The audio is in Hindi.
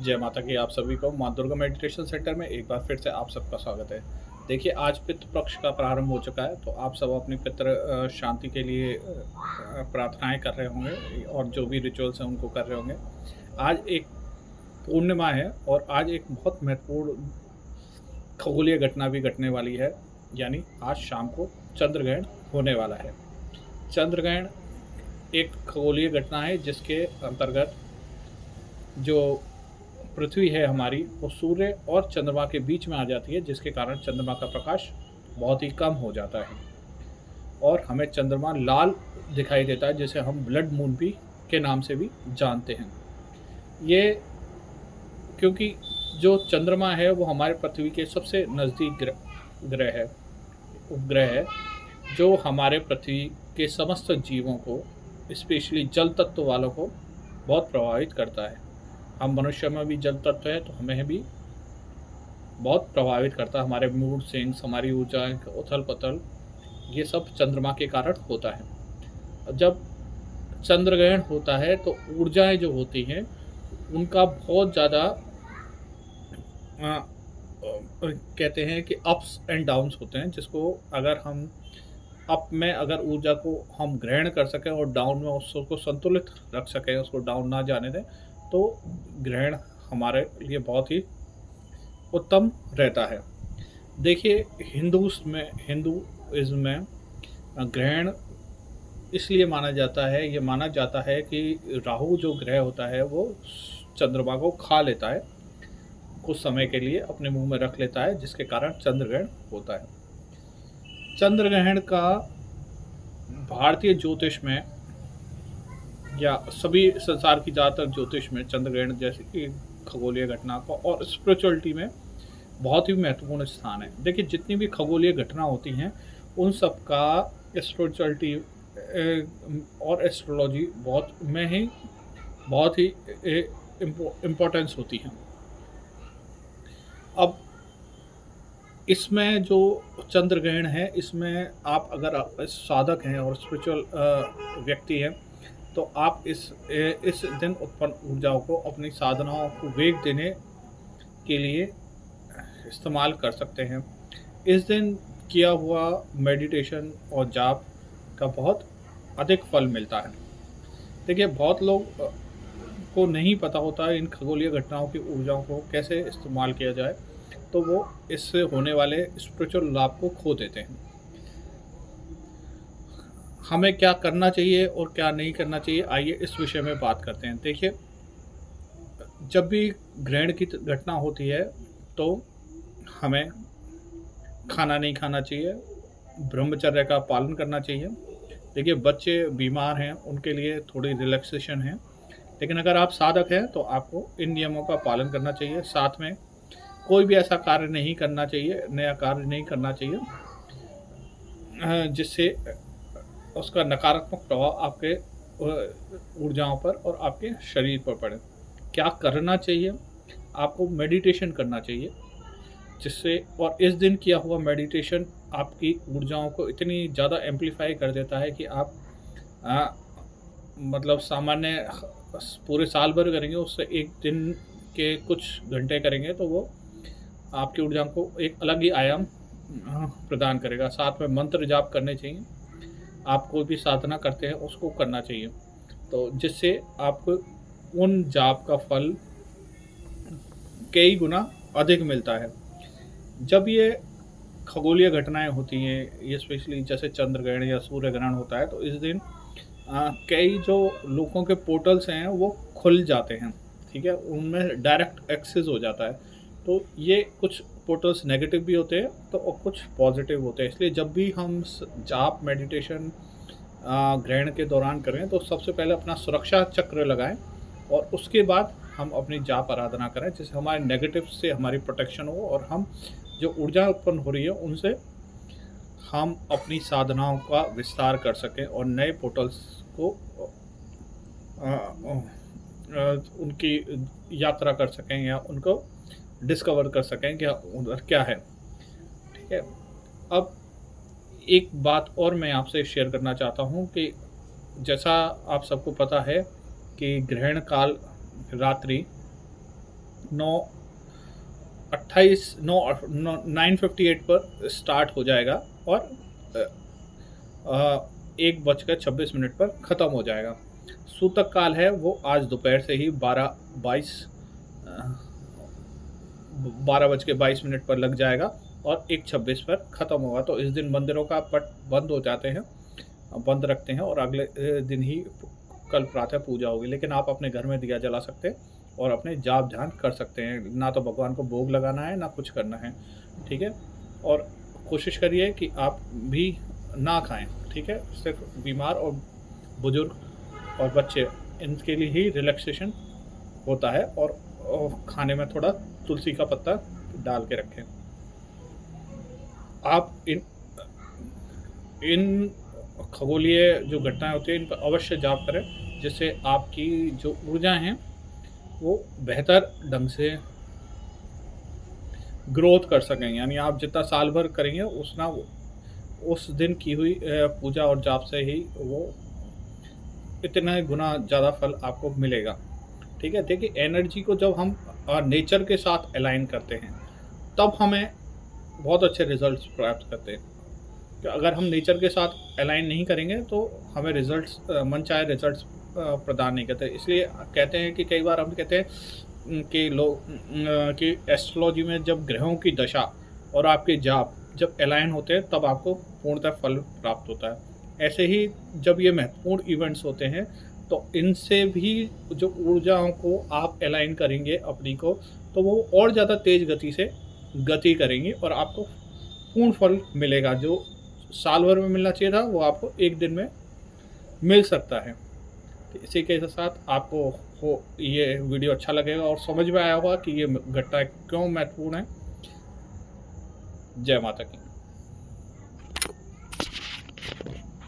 जय माता की आप सभी को माँ दुर्गा मेडिटेशन सेंटर में एक बार फिर से आप सबका स्वागत है। देखिए आज पितृ पक्ष का प्रारंभ हो चुका है, तो आप सब अपनी पितृ शांति के लिए प्रार्थनाएँ कर रहे होंगे और जो भी रिचुअल्स हैं उनको कर रहे होंगे। आज एक पूर्णिमा है और आज एक बहुत महत्वपूर्ण खगोलीय घटना भी घटने वाली है, यानी आज शाम को चंद्रग्रहण होने वाला है। चंद्रग्रहण एक खगोलीय घटना है जिसके अंतर्गत जो पृथ्वी है हमारी, वो सूर्य और चंद्रमा के बीच में आ जाती है, जिसके कारण चंद्रमा का प्रकाश बहुत ही कम हो जाता है और हमें चंद्रमा लाल दिखाई देता है, जिसे हम ब्लड मून भी के नाम से भी जानते हैं। ये क्योंकि जो चंद्रमा है वो हमारे पृथ्वी के सबसे नज़दीक ग्रह है, उपग्रह है, जो हमारे पृथ्वी के समस्त जीवों को, स्पेशली जल तत्व वालों को बहुत प्रभावित करता है। हम मनुष्य में भी जल तत्व है, तो हमें भी बहुत प्रभावित करता है। हमारे मूड स्विंग्स, हमारी ऊर्जाएं, उथल पथल, ये सब चंद्रमा के कारण होता है। जब चंद्रग्रहण होता है तो ऊर्जाएं जो होती हैं उनका बहुत ज़्यादा कहते हैं कि अप्स एंड डाउन्स होते हैं, जिसको अगर हम अप में अगर ऊर्जा को हम ग्रहण कर सकें और डाउन में उसको संतुलित रख सकें, उसको डाउन ना जाने दें, तो ग्रहण हमारे लिए बहुत ही उत्तम रहता है। देखिए हिंदुइज्म में ग्रहण इसलिए माना जाता है, ये माना जाता है कि राहु जो ग्रह होता है वो चंद्रमा को खा लेता है, कुछ समय के लिए अपने मुंह में रख लेता है, जिसके कारण चंद्रग्रहण होता है। चंद्रग्रहण का भारतीय ज्योतिष में या सभी संसार की ज़्यादातर ज्योतिष में चंद्रग्रहण जैसे कि खगोलीय घटना का और स्पिरिचुअलिटी में बहुत ही महत्वपूर्ण स्थान है। देखिए जितनी भी खगोलीय घटना होती हैं उन सब का स्पिरिचुअलिटी और एस्ट्रोलॉजी बहुत ही इम्पोर्टेंस होती है। अब इसमें जो चंद्रग्रहण है, इसमें आप अगर साधक हैं और स्पिरिचुअल व्यक्ति हैं, तो आप इस दिन उत्पन्न ऊर्जाओं को अपनी साधनाओं को वेग देने के लिए इस्तेमाल कर सकते हैं। इस दिन किया हुआ मेडिटेशन और जाप का बहुत अधिक फल मिलता है। देखिए बहुत लोग को नहीं पता होता है इन खगोलीय घटनाओं की ऊर्जाओं को कैसे इस्तेमाल किया जाए, तो वो इससे होने वाले स्पिरिचुअल लाभ को खो देते हैं। हमें क्या करना चाहिए और क्या नहीं करना चाहिए, आइए इस विषय में बात करते हैं। देखिए जब भी ग्रहण की घटना होती है तो हमें खाना नहीं खाना चाहिए, ब्रह्मचर्य का पालन करना चाहिए। देखिए बच्चे बीमार हैं, उनके लिए थोड़ी रिलैक्सेशन है, लेकिन अगर आप साधक हैं तो आपको इन नियमों का पालन करना चाहिए। साथ में कोई भी ऐसा कार्य नहीं करना चाहिए, नया कार्य नहीं करना चाहिए जिससे उसका नकारात्मक प्रभाव आपके ऊर्जाओं पर और आपके शरीर पर पड़े। क्या करना चाहिए, आपको मेडिटेशन करना चाहिए, जिससे और इस दिन किया हुआ मेडिटेशन आपकी ऊर्जाओं को इतनी ज़्यादा एम्पलीफाई कर देता है कि आप मतलब सामान्य पूरे साल भर करेंगे, उससे एक दिन के कुछ घंटे करेंगे तो वो आपकी ऊर्जाओं को एक अलग ही आयाम प्रदान करेगा। साथ में मंत्र जाप करने चाहिए, आप कोई भी साधना करते हैं उसको करना चाहिए, तो जिससे आपको उन जाप का फल कई गुना अधिक मिलता है। जब ये खगोलीय घटनाएं होती हैं, ये स्पेशली जैसे चंद्रग्रहण या सूर्य ग्रहण होता है, तो इस दिन कई जो लोगों के पोर्टल्स हैं वो खुल जाते हैं, ठीक है, उनमें डायरेक्ट एक्सेस हो जाता है। तो ये कुछ पोर्टल्स नेगेटिव भी होते हैं तो और कुछ पॉजिटिव होते हैं, इसलिए जब भी हम जाप मेडिटेशन ग्रहण के दौरान करें तो सबसे पहले अपना सुरक्षा चक्र लगाएं और उसके बाद हम अपनी जाप आराधना करें, जिससे हमारे नेगेटिव से हमारी प्रोटेक्शन हो और हम जो ऊर्जा उत्पन्न हो रही है उनसे हम अपनी साधनाओं का विस्तार कर सकें और नए पोर्टल्स को उनकी यात्रा कर सकें या उनको डिस्कवर कर सकें कि उधर क्या है, ठीक है। अब एक बात और मैं आपसे शेयर करना चाहता हूँ कि जैसा आप सबको पता है कि ग्रहण काल रात्रि 9:58 पर स्टार्ट हो जाएगा और 1:26 पर ख़त्म हो जाएगा। सूतक काल है वो आज दोपहर से ही 12:22 पर लग जाएगा और 1:26 पर ख़त्म होगा। तो इस दिन मंदिरों का पट बंद हो जाते हैं, बंद रखते हैं और अगले दिन ही कल प्रातः पूजा होगी। लेकिन आप अपने घर में दिया जला सकते हैं और अपने जाप ध्यान कर सकते हैं। ना तो भगवान को भोग लगाना है, ना कुछ करना है, ठीक है? और कोशिश करिए कि आप भी ना खाएँ, ठीक है? सिर्फ़ बीमार और बुज़ुर्ग और बच्चे, इनके लिए ही रिलैक्सेशन होता है। और खाने में थोड़ा तुलसी का पत्ता डाल के रखें। आप इन इन खगोलीय जो घटनाएँ होती हैं, इन पर अवश्य जाप करें, जिससे आपकी जो ऊर्जा हैं, वो बेहतर ढंग से ग्रोथ कर सकें। यानी आप जितना साल भर करेंगे, उस दिन की हुई पूजा और जाप से ही वो इतना गुना ज़्यादा फल आपको मिलेगा, ठीक है? देखिए, एनर्जी को जब हम नेचर के साथ अलाइन करते हैं, तब हमें बहुत अच्छे रिज़ल्ट्स प्राप्त करते हैं। कि अगर हम नेचर के साथ अलाइन नहीं करेंगे, तो हमें रिज़ल्ट्स मनचाहे रिज़ल्ट्स प्रदान नहीं करते। इसलिए कहते हैं कि कई बार हम कहते हैं कि कि एस्ट्रोलॉजी में जब ग्रहों की दशा और आपके जाप जब अलाइन होते हैं, तब आपको पूर्णतः फल प्राप्त होता है। ऐसे ही जब ये महत्वपूर्ण इवेंट्स होते हैं, तो इनसे भी जो ऊर्जाओं को आप अलाइन करेंगे अपनी को, तो वो और ज़्यादा तेज़ गति से गति करेंगी और आपको पूर्ण फल मिलेगा। जो साल भर में मिलना चाहिए था, वो आपको एक दिन में मिल सकता है। तो इसी के साथ आपको ये वीडियो अच्छा लगेगा और समझ में आया होगा कि ये घटना क्यों महत्वपूर्ण है। जय माता की।